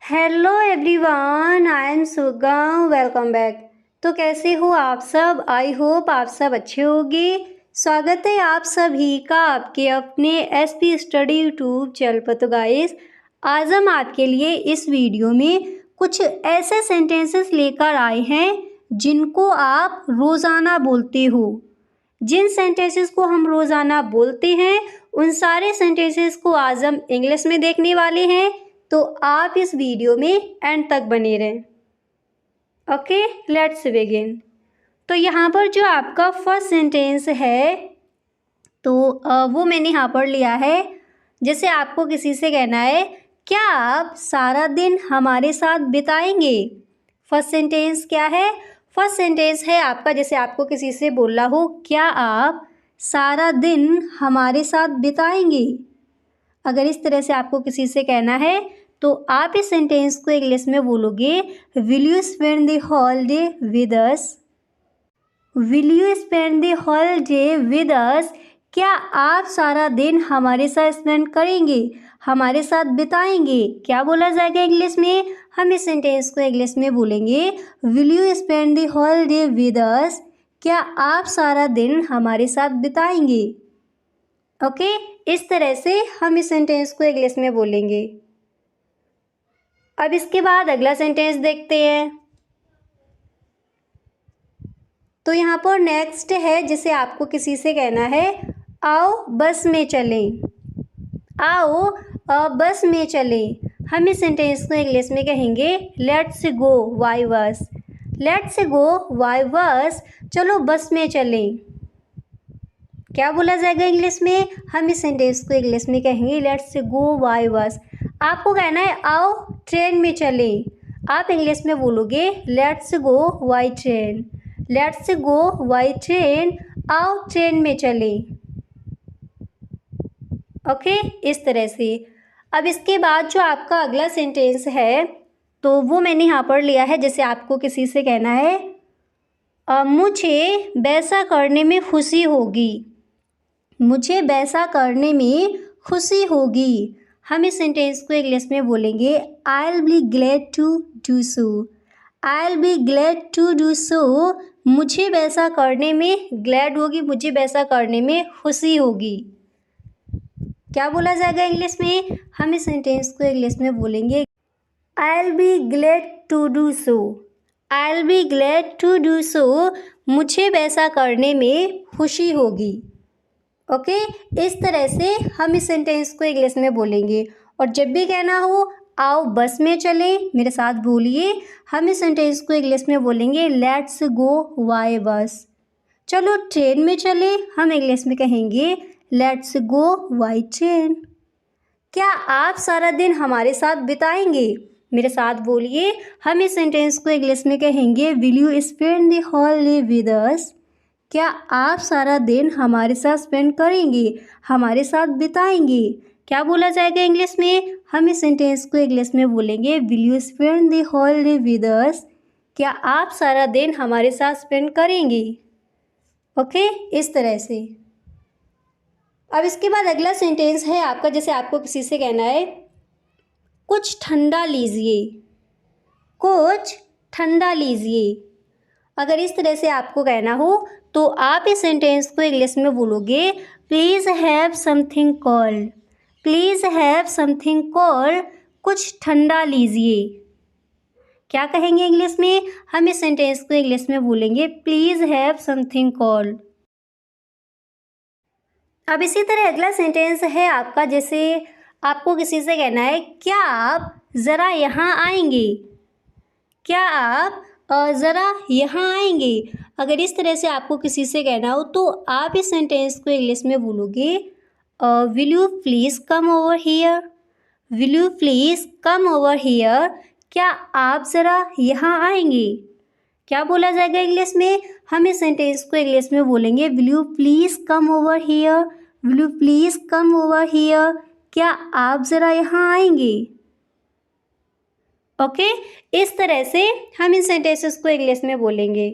Hello everyone, I am सुगम। Welcome back. तो कैसे हो आप सब? आई होप आप सब अच्छे होंगे। स्वागत है आप सभी का आपके अपने एसपी स्टडी यूट्यूब चैनल पर। तो गाइस, आज हम आपके लिए इस वीडियो में कुछ ऐसे सेंटेंसेस लेकर आए हैं जिनको आप रोज़ाना बोलते हो। जिन सेंटेंसेस को हम रोज़ाना बोलते हैं उन सारे सेंटेंसेस को आज हम इंग्लिश में देखने वाले हैं। तो आप इस वीडियो में एंड तक बने रहें। Okay, let's begin. तो यहाँ पर जो आपका फर्स्ट सेंटेंस है तो वो मैंने यहाँ पर लिया है। जैसे आपको किसी से कहना है, क्या आप सारा दिन हमारे साथ बिताएंगे। फर्स्ट सेंटेंस क्या है? फर्स्ट सेंटेंस है आपका, जैसे आपको किसी से बोलना हो, क्या आप सारा दिन हमारे साथ बिताएंगे। अगर इस तरह से आपको किसी से कहना है तो आप इस सेंटेंस को इंग्लिश में बोलोगे, will you spend the whole day with us. Will you spend the whole day with us. क्या आप सारा दिन हमारे साथ स्पेंड करेंगे, हमारे साथ बिताएंगे। क्या बोला जाएगा इंग्लिश में? हम इस सेंटेंस को इंग्लिश में बोलेंगे, will you spend the whole day with us. क्या आप सारा दिन हमारे साथ बिताएंगे। ओके, इस तरह से हम इस सेंटेंस को इंग्लिश में बोलेंगे। अब इसके बाद अगला सेंटेंस देखते हैं। तो यहाँ पर नेक्स्ट है, जिसे आपको किसी से कहना है, आओ बस में चलें। आओ बस में चलें। हम इस सेंटेंस को इंग्लिश में कहेंगे, लेट्स गो वाई बस। लेट्स गो वाई बस। चलो बस में चलें। क्या बोला जाएगा इंग्लिश में? हम इस सेंटेंस को इंग्लिश में कहेंगे, लेट्स गो वाई बस। आपको कहना है, आओ ट्रेन में चलें। आप इंग्लिश में बोलोगे, let's go why train. Let's go why train. आओ ट्रेन में चलें। ओके, इस तरह से। अब इसके बाद जो आपका अगला सेंटेंस है तो वो मैंने यहाँ पर लिया है। जैसे आपको किसी से कहना है, मुझे वैसा करने में खुशी होगी। मुझे वैसा करने में खुशी होगी। हम इस सेंटेंस को इंग्लिश में बोलेंगे, I will be glad to do so. I will be glad to do so. मुझे वैसा करने में ग्लैड होगी, मुझे वैसा करने में खुशी होगी। क्या बोला जाएगा इंग्लिश में? हम इस सेंटेंस को इंग्लिश में बोलेंगे, I will be glad to do so. I will be glad to do so. मुझे वैसा करने में खुशी होगी। ओके, इस तरह से हम इस सेंटेंस को इंग्लिश में बोलेंगे। और जब भी कहना हो, आओ बस में चलें, मेरे साथ बोलिए, हम इस सेंटेंस को इंग्लिश में बोलेंगे, लेट्स गो वाई बस। चलो ट्रेन में चलें, हम इंग्लिश में कहेंगे, लेट्स गो वाई ट्रेन। क्या आप सारा दिन हमारे साथ बिताएंगे। मेरे साथ बोलिए, हम इस सेंटेंस को इंग्लिश में कहेंगे, will you spend the whole day with us. क्या आप सारा दिन हमारे साथ स्पेंड करेंगे, हमारे साथ बिताएंगे। क्या बोला जाएगा इंग्लिश में? हम इस सेंटेंस को इंग्लिश में बोलेंगे, will you spend the whole day with us. क्या आप सारा दिन हमारे साथ स्पेंड करेंगे। ओके, इस तरह से। अब इसके बाद अगला सेंटेंस है आपका, जैसे आपको किसी से कहना है, कुछ ठंडा लीजिए। कुछ ठंडा लीजिए। अगर इस तरह से आपको कहना हो तो आप इस सेंटेंस को इंग्लिश में बोलोगे, please have something cold. Please have something cold. कुछ ठंडा लीजिए। क्या कहेंगे इंग्लिश में? हम इस सेंटेंस को इंग्लिश में बोलेंगे, प्लीज़ हैव समथिंग कोल्ड। अब इसी तरह अगला सेंटेंस है आपका, जैसे आपको किसी से कहना है, क्या आप ज़रा यहाँ आएंगे। क्या आप ज़रा यहाँ आएंगे। अगर इस तरह से आपको किसी से कहना हो तो आप इस सेंटेंस को इंग्लिश में बोलोगे, will you please come over here. Will you please come over here. क्या आप ज़रा यहाँ आएंगे। क्या बोला जाएगा इंग्लिश में? हम इस सेंटेंस को इंग्लिश में बोलेंगे, will you please come over here. Will you please come over here. क्या आप ज़रा यहाँ आएंगे। ओके, इस तरह से हम इन सेंटेंसेस को इंग्लिश में बोलेंगे।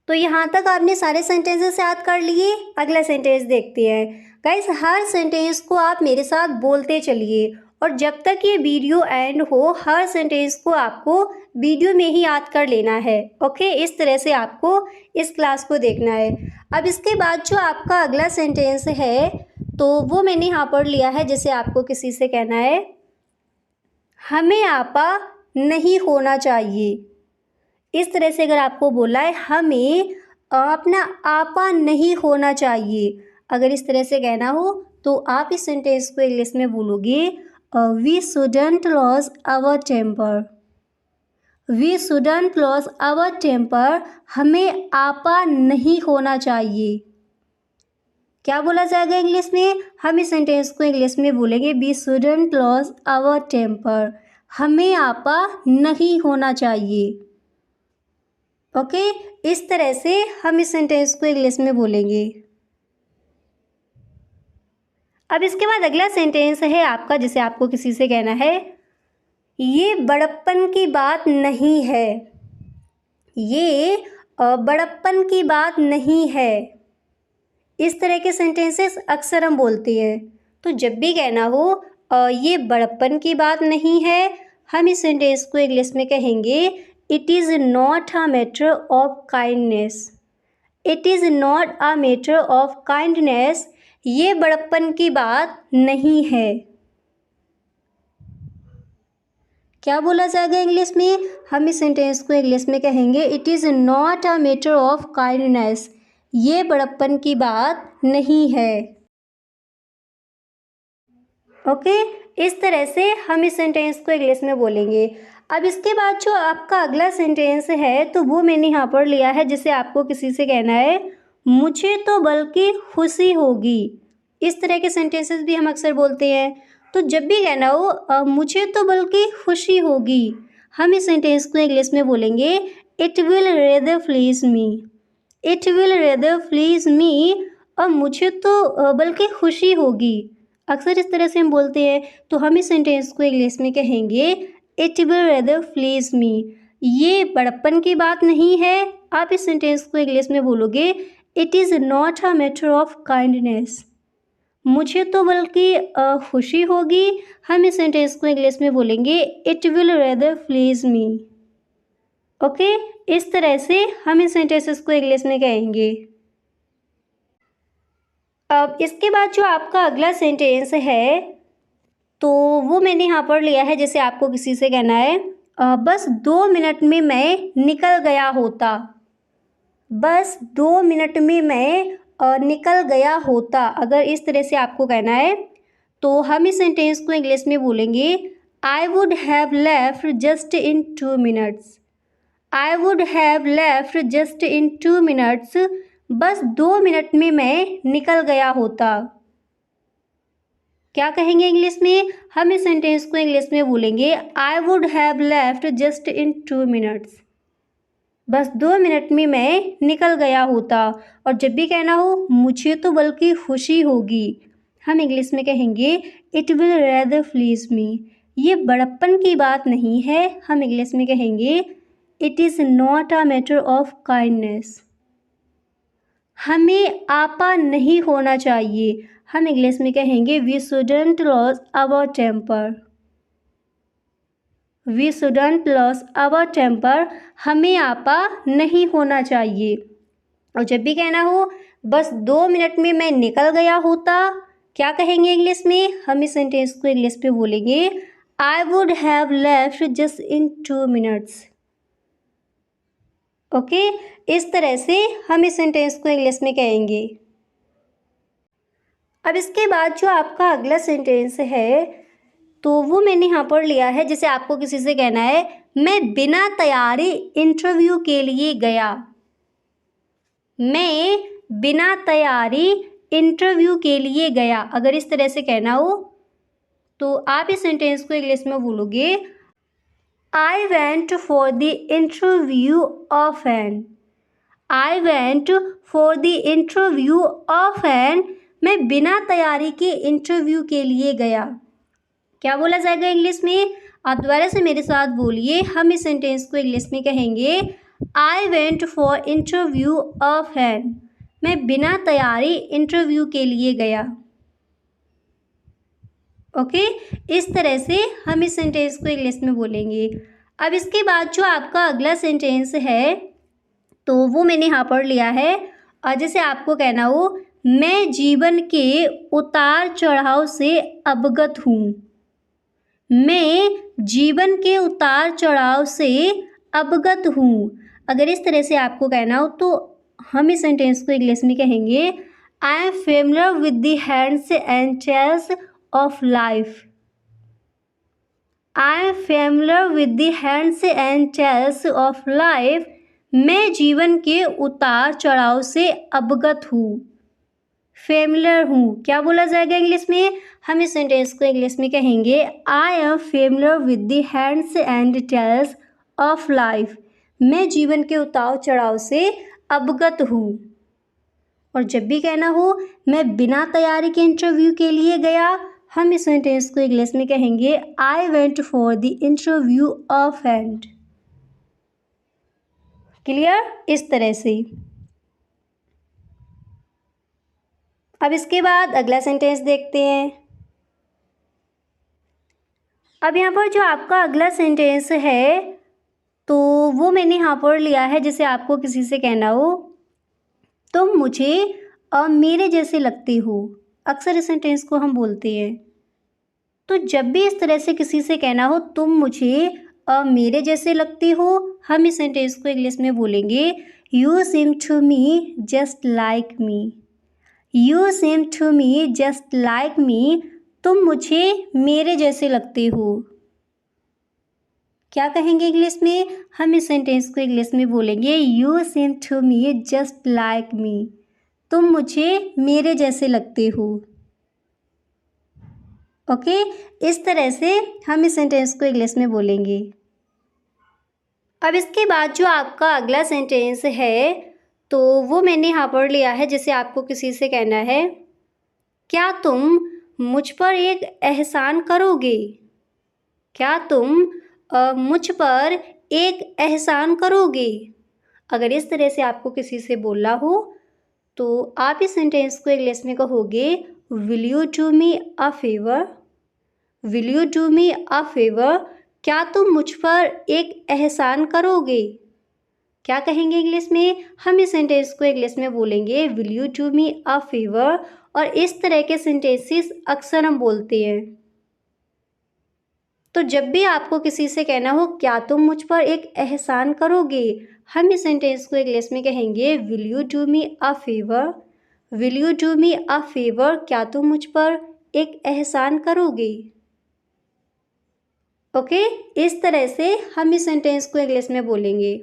तो यहाँ तक आपने सारे सेंटेंसेस याद कर लिए। अगला सेंटेंस देखते हैं। गाइस, हर सेंटेंस को आप मेरे साथ बोलते चलिए और जब तक ये वीडियो एंड हो हर सेंटेंस को आपको वीडियो में ही याद कर लेना है। ओके, इस तरह से आपको इस क्लास को देखना है। अब इसके बाद जो आपका अगला सेंटेंस है तो वो मैंने यहाँ पर लिया है, जैसे आपको किसी से कहना है हमें आपा नहीं होना चाहिए। इस तरह से अगर आपको बोला है हमें अपना आपा नहीं होना चाहिए, अगर इस तरह से कहना हो तो आप इस सेंटेंस को इंग्लिश में बोलोगे we shouldn't lose our temper. We shouldn't lose our temper, हमें आपा नहीं होना चाहिए। क्या बोला जाएगा इंग्लिश में? हम इस सेंटेंस को इंग्लिश में बोलेंगे we shouldn't lose our temper, हमें आपा नहीं होना चाहिए। ओके, इस तरह से हम इस सेंटेंस को इंग्लिश में बोलेंगे। अब इसके बाद अगला सेंटेंस है आपका, जिसे आपको किसी से कहना है ये बड़प्पन की बात नहीं है। ये बड़प्पन की बात नहीं है। इस तरह के सेंटेंसेस अक्सर हम बोलते हैं। तो जब भी कहना हो ये बड़प्पन की बात नहीं है, हम इस सेंटेंस को इंग्लिश में कहेंगे it is not a matter of kindness. It is not a matter of kindness, ये बड़प्पन की बात नहीं है। क्या बोला जाएगा इंग्लिश में? हम इस सेंटेंस को इंग्लिश में कहेंगे it is not a matter of kindness, ये बड़प्पन की बात नहीं है। ओके, इस तरह से हम इस सेंटेंस को इंग्लिश में बोलेंगे। अब इसके बाद जो आपका अगला सेंटेंस है तो वो मैंने यहाँ पर लिया है, जिसे आपको किसी से कहना है मुझे तो बल्कि खुशी होगी। इस तरह के सेंटेंसेस भी हम अक्सर बोलते हैं। तो जब भी कहना हो मुझे तो बल्कि खुशी होगी, हम इस सेंटेंस को इंग्लिश में बोलेंगे it will rather please me. It will rather please me, और मुझे तो बल्कि खुशी होगी, अक्सर इस तरह से हम बोलते हैं। तो हम इस सेंटेंस को इंग्लिश में कहेंगे इट विल रेदर प्लीज मी, ये बड़प्पन की बात नहीं है। आप इस सेंटेंस को इंग्लिश में बोलोगे it is not a matter of kindness, मुझे तो बल्कि खुशी होगी, हम इस सेंटेंस को इंग्लिश में बोलेंगे it will rather please me. Okay, इस तरह से हम इस सेंटेंसेस को इंग्लिश में कहेंगे। अब इसके बाद जो आपका अगला सेंटेंस है तो वो मैंने यहाँ पर लिया है, जैसे आपको किसी से कहना है बस 2 मिनट में मैं निकल गया होता। बस 2 मिनट में मैं निकल गया होता, अगर इस तरह से आपको कहना है तो हम इस सेंटेंस को इंग्लिश में बोलेंगे I would have left just in 2 minutes. I would have left just in 2 minutes, बस 2 मिनट में मैं निकल गया होता। क्या कहेंगे इंग्लिश में? हम इस सेंटेंस को इंग्लिश में बोलेंगे I would have left just in 2 minutes, बस 2 मिनट में मैं निकल गया होता। और जब भी कहना हो मुझे तो बल्कि खुशी होगी, हम इंग्लिश में कहेंगे इट विल रेदर प्लीज मी, ये बड़प्पन की बात नहीं है, हम इंग्लिश में कहेंगे it is not a matter of kindness. हमें आपा नहीं होना चाहिए, हम इंग्लिश में कहेंगे we shouldn't lose our temper. We shouldn't lose our temper, हमें आपा नहीं होना चाहिए। और जब भी कहना हो बस 2 मिनट में मैं निकल गया होता, क्या कहेंगे इंग्लिश में? हम इस सेंटेंस को इंग्लिश में बोलेंगे I would have left just in 2 minutes. Okay, इस तरह से हम इस सेंटेंस को इंग्लिश में कहेंगे। अब इसके बाद जो आपका अगला सेंटेंस है तो वो मैंने यहाँ पर लिया है, जैसे आपको किसी से कहना है मैं बिना तैयारी इंटरव्यू के लिए गया। मैं बिना तैयारी इंटरव्यू के लिए गया, अगर इस तरह से कहना हो तो आप इस सेंटेंस को इंग्लिश में बोलोगे I went for the interview of an. I went for the interview of an, मैं बिना तैयारी के इंटरव्यू के लिए गया। क्या बोला जाएगा इंग्लिश में? आप दोबारा से मेरे साथ बोलिए। हम इस सेंटेंस को इंग्लिश में कहेंगे I went for interview of an, मैं बिना तैयारी इंटरव्यू के लिए गया। ओके, इस तरह से हम इस सेंटेंस को इंग्लिश में बोलेंगे। अब इसके बाद जो आपका अगला सेंटेंस है तो वो मैंने यहाँ पर लिया है, और जैसे आपको कहना हो मैं जीवन के उतार चढ़ाव से अवगत हूँ। मैं जीवन के उतार चढ़ाव से अवगत हूँ। अगर इस तरह से आपको कहना हो तो हम इस सेंटेंस को इंग्लिश में कहेंगे I am familiar with the hands and tails of life. I am familiar with the hands and tails of life. मैं जीवन के उतार चढ़ाव से अवगत हूँ, फेमिलियर हूँ। क्या बोला जाएगा इंग्लिश में? हम इस सेंटेंस को इंग्लिश में कहेंगे I am familiar with the hands and tails of life. मैं जीवन के उतार चढ़ाव से अवगत हूँ। और जब भी कहना हो मैं बिना तैयारी के इंटरव्यू के लिए गया, हम इस सेंटेंस को इंग्लिश में कहेंगे I went for the interview of hand. Clear? इस तरह से। अब इसके बाद अगला सेंटेंस देखते हैं। अब यहाँ पर जो आपका अगला सेंटेंस है तो वो मैंने यहाँ पर लिया है, जैसे आपको किसी से कहना हो तुम मुझे मेरे जैसे लगते हो। अक्सर इस सेंटेंस को हम बोलते हैं। तो जब भी इस तरह से किसी से कहना हो तुम मुझे मेरे जैसे लगती हो, हम इस सेंटेंस को इंग्लिश में बोलेंगे you seem to me just like me. You seem to me just like me. तुम मुझे मेरे जैसे लगते हो। क्या कहेंगे इंग्लिश में? हम इस सेंटेंस को इंग्लिश में बोलेंगे you seem to me just like me. तुम मुझे मेरे जैसे लगते हो। ओके, इस तरह से हम इस सेंटेंस को इंग्लिश में बोलेंगे। अब इसके बाद जो आपका अगला सेंटेंस है तो वो मैंने यहाँ पर लिया है, जैसे आपको किसी से कहना है क्या तुम मुझ पर एक एहसान करोगे। क्या तुम मुझ पर एक एहसान करोगे। अगर इस तरह से आपको किसी से बोलना हो तो आप इस सेंटेंस को इंग्लिश में कहोगे will you do me a favour. Will you do me a favour. क्या तुम मुझ पर एक एहसान करोगे। क्या कहेंगे इंग्लिश में? हम इस सेंटेंस को इंग्लिश में बोलेंगे will you do me a favour. और इस तरह के सेंटेंसेस अक्सर हम बोलते हैं। तो जब भी आपको किसी से कहना हो क्या तुम मुझ पर एक एहसान करोगे, हम इस सेंटेंस को इंग्लिश में कहेंगे will you do me a favour. Will you do me a favour. क्या तुम मुझ पर एक एहसान करोगे। ओके, इस तरह से हम इस सेंटेंस को इंग्लिश में बोलेंगे।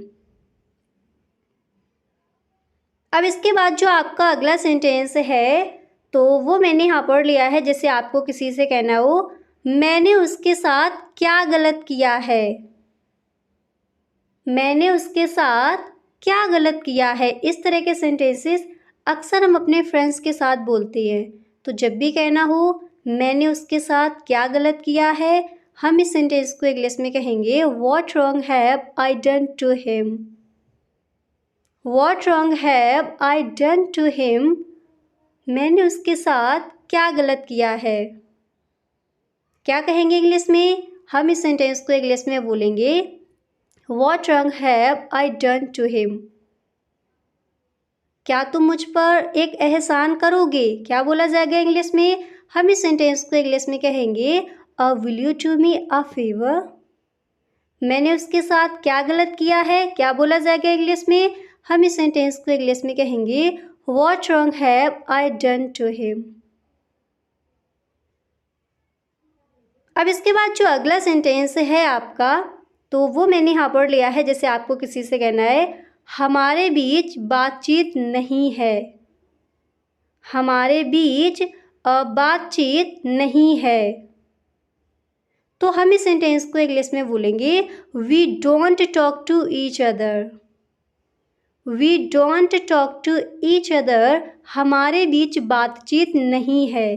अब इसके बाद जो आपका अगला सेंटेंस है तो वो मैंने यहाँ पर लिया है, जैसे आपको किसी से कहना हो मैंने उसके साथ क्या गलत किया है। मैंने उसके साथ क्या गलत किया है। इस तरह के सेंटेंसेस अक्सर हम अपने फ्रेंड्स के साथ बोलते हैं। तो जब भी कहना हो मैंने उसके साथ क्या गलत किया है, हम इस सेंटेंस को इंग्लिश में कहेंगे what wrong have I done to him. What wrong have I done to him. मैंने उसके साथ क्या गलत किया है। क्या कहेंगे इंग्लिश में? हम इस सेंटेंस को इंग्लिश में बोलेंगे what wrong have I done to him. क्या तुम मुझ पर एक एहसान करोगे। क्या बोला जाएगा इंग्लिश में? हम इस सेंटेंस को इंग्लिश में कहेंगे will you do me a favour. मैंने उसके साथ क्या गलत किया है। क्या बोला जाएगा इंग्लिश में? हम इस सेंटेंस को इंग्लिश में कहेंगे what wrong have I done to him. अब इसके बाद जो अगला सेंटेंस है आपका तो वो मैंने यहाँ पर लिया है, जैसे आपको किसी से कहना है हमारे बीच बातचीत नहीं है। हमारे बीच बातचीत नहीं है। तो हम इस सेंटेंस को इंग्लिश में बोलेंगे we don't talk to each other. We don't talk to each other. हमारे बीच बातचीत नहीं है।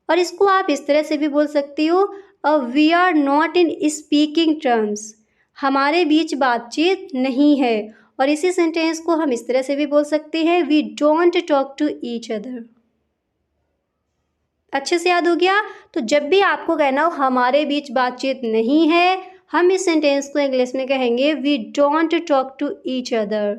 और इसको आप इस तरह से भी बोल सकती हो we are not in speaking terms. हमारे बीच बातचीत नहीं है। और इसी सेंटेंस को हम इस तरह से भी बोल सकते हैं we don't talk to each other. अच्छे से याद हो गया। तो जब भी आपको कहना हो हमारे बीच बातचीत नहीं है, हम इस सेंटेंस को इंग्लिश में कहेंगे we don't talk to each other.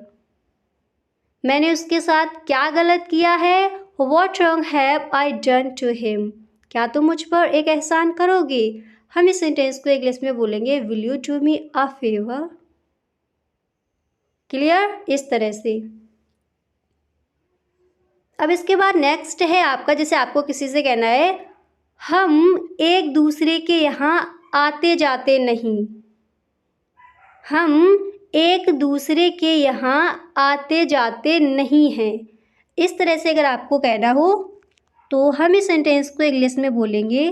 मैंने उसके साथ क्या गलत किया है, what wrong have I done to him, क्या तुम मुझ पर एक एहसान करोगे। हम इस सेंटेंस को इंग्लिश में बोलेंगे will you do me a favour. Clear, इस तरह से। अब इसके बाद नेक्स्ट है आपका, जैसे आपको किसी से कहना है हम एक दूसरे के यहाँ आते जाते नहीं, हम एक दूसरे के यहाँ आते जाते नहीं हैं। इस तरह से अगर आपको कहना हो तो हम इस सेंटेंस को इंग्लिश में बोलेंगे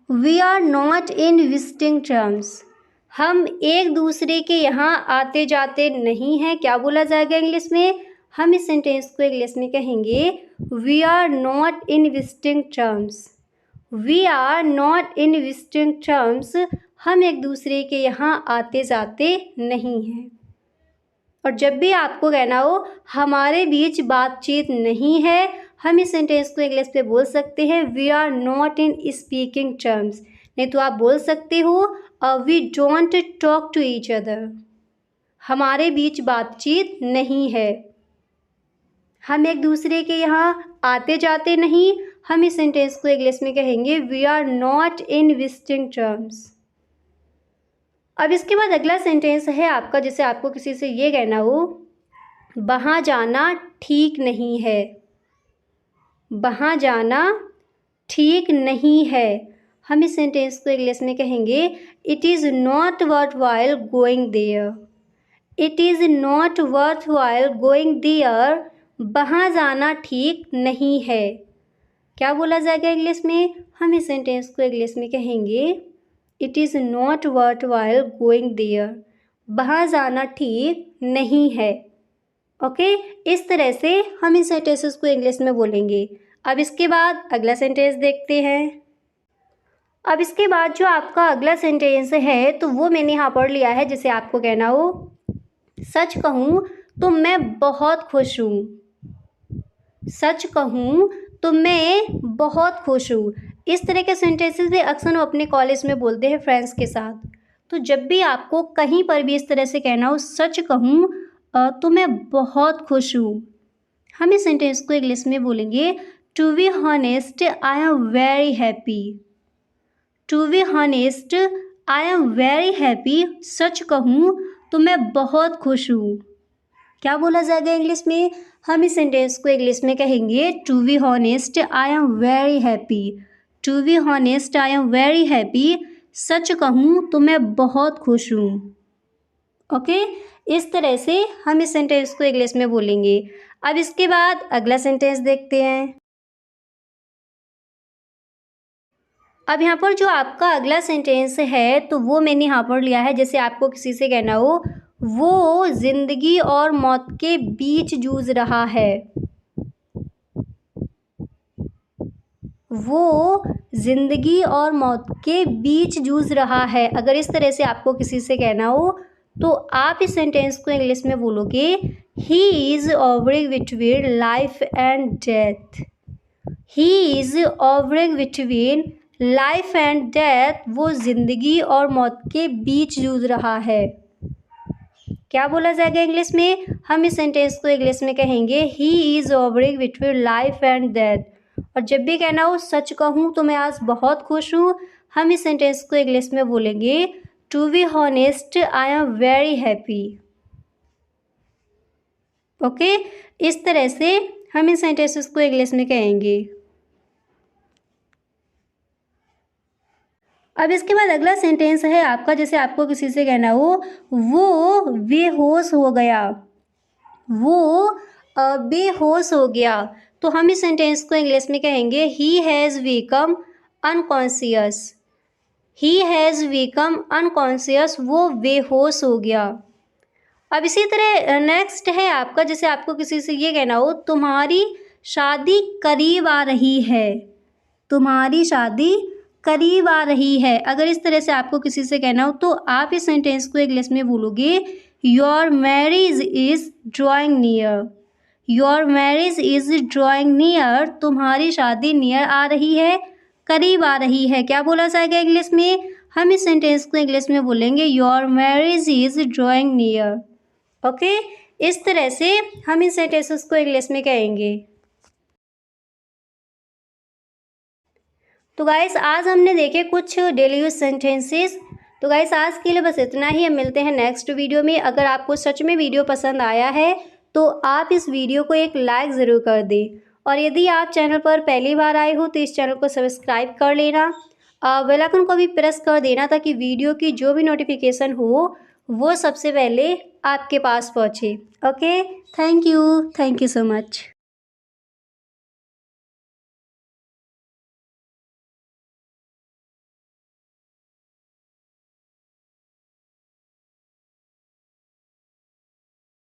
we are not in visiting terms. हम एक दूसरे के यहाँ आते जाते नहीं हैं, क्या बोला जाएगा इंग्लिश में। हम इस सेंटेंस को इंग्लिश में कहेंगे we are not in visiting terms. We are not in visiting terms, हम एक दूसरे के यहाँ आते जाते नहीं हैं। और जब भी आपको कहना हो हमारे बीच बातचीत नहीं है, हम इस सेंटेंस को इंग्लिश में बोल सकते हैं we are not in speaking terms. नहीं तो आप बोल सकते हो we don't talk to each other, हमारे बीच बातचीत नहीं है, हम एक दूसरे के यहाँ आते जाते नहीं। हम इस सेंटेंस को इंग्लिश में कहेंगे we are not in visiting terms. अब इसके बाद अगला सेंटेंस है आपका, जैसे आपको किसी से ये कहना हो वहाँ जाना ठीक नहीं है, वहाँ जाना ठीक नहीं है। हम इस सेंटेंस को इंग्लिश में कहेंगे it is not worth while going there. It is not worth while going there, वहाँ जाना ठीक नहीं है। क्या बोला जाएगा इंग्लिश में। हम इस सेंटेंस को इंग्लिश में कहेंगे it is not worth while going there, वहाँ जाना ठीक नहीं है। ओके, इस तरह से हम इन सेंटेंसेस को इंग्लिश में बोलेंगे। अब इसके बाद अगला सेंटेंस देखते हैं। अब इसके बाद जो आपका अगला सेंटेंस है तो वो मैंने यहाँ पढ़ लिया है, जैसे आपको कहना हो सच कहूँ तो मैं बहुत खुश हूँ। सच कहूँ तो मैं बहुत खुश हूँ। इस तरह के सेंटेंसेस भी अक्सर हम अपने कॉलेज में बोलते हैं फ्रेंड्स के साथ। तो जब भी आपको कहीं पर भी इस तरह से कहना हो सच कहूँ तो मैं बहुत खुश हूँ, हम इस सेंटेंस को इंग्लिश में बोलेंगे to be honest I am very happy. To be honest I am very happy, सच कहूँ तो मैं बहुत खुश हूँ। क्या बोला जाएगा इंग्लिश में। हम इस सेंटेंस को इंग्लिश में कहेंगे to be honest I am very happy. To be honest I am very happy, सच कहूँ तो मैं बहुत खुश हूँ। ओके, इस तरह से हम इस सेंटेंस को इंग्लिश में बोलेंगे। अब इसके बाद अगला सेंटेंस देखते हैं। अब यहाँ पर जो आपका अगला सेंटेंस है तो वो मैंने यहाँ पर लिया है, जैसे आपको किसी से कहना हो वो जिंदगी और मौत के बीच जूझ रहा है। वो जिंदगी और मौत के बीच जूझ रहा है। अगर इस तरह से आपको किसी से कहना हो तो आप इस सेंटेंस को इंग्लिश में बोलोगे he is hovering between life and death. He is hovering between life and death, वो जिंदगी और मौत के बीच जूझ रहा है। क्या बोला जाएगा इंग्लिश में। हम इस सेंटेंस को इंग्लिश में कहेंगे he is hovering between life and death. और जब भी कहना हो सच कहूँ तो मैं आज बहुत खुश हूँ, हम इस सेंटेंस को इंग्लिश में बोलेंगे to be honest I am very happy. Okay, इस तरह से हम इन सेंटेंसेस को इंग्लिश में कहेंगे। अब इसके बाद अगला सेंटेंस है आपका, जैसे आपको किसी से कहना हो वो बेहोश हो गया। वो बेहोश हो गया, तो हम इस सेंटेंस को इंग्लिश में कहेंगे he has become unconscious. He has become unconscious, वो बेहोश हो गया। अब इसी तरह नेक्स्ट है आपका, जैसे आपको किसी से ये कहना हो तुम्हारी शादी करीब आ रही है। तुम्हारी शादी करीब आ रही है। अगर इस तरह से आपको किसी से कहना हो तो आप इस सेंटेंस को इंग्लिश में बोलोगे your marriage is drawing near. Your marriage is drawing near, तुम्हारी शादी नियर आ रही है। करीब आ रही है। क्या बोला जाएगा इंग्लिश में? हम इस सेंटेंस को इंग्लिश में बोलेंगे your marriage is drawing near. Okay, इस तरह से हम इन सेंटेंसेस को इंग्लिश में कहेंगे। तो गाइस आज हमने देखे कुछ डेली यूज सेंटेंसेस। तो गाइस आज के लिए बस इतना ही। हम मिलते हैं नेक्स्ट वीडियो में। अगर आपको सच में वीडियो पसंद आया है तो आप इस वीडियो को एक लाइक ज़रूर कर दें, और यदि आप चैनल पर पहली बार आए हो तो इस चैनल को सब्सक्राइब कर लेना, बेल आइकन को भी प्रेस कर देना ताकि वीडियो की जो भी नोटिफिकेशन हो वो सबसे पहले आपके पास पहुँचे। Okay, thank you so much.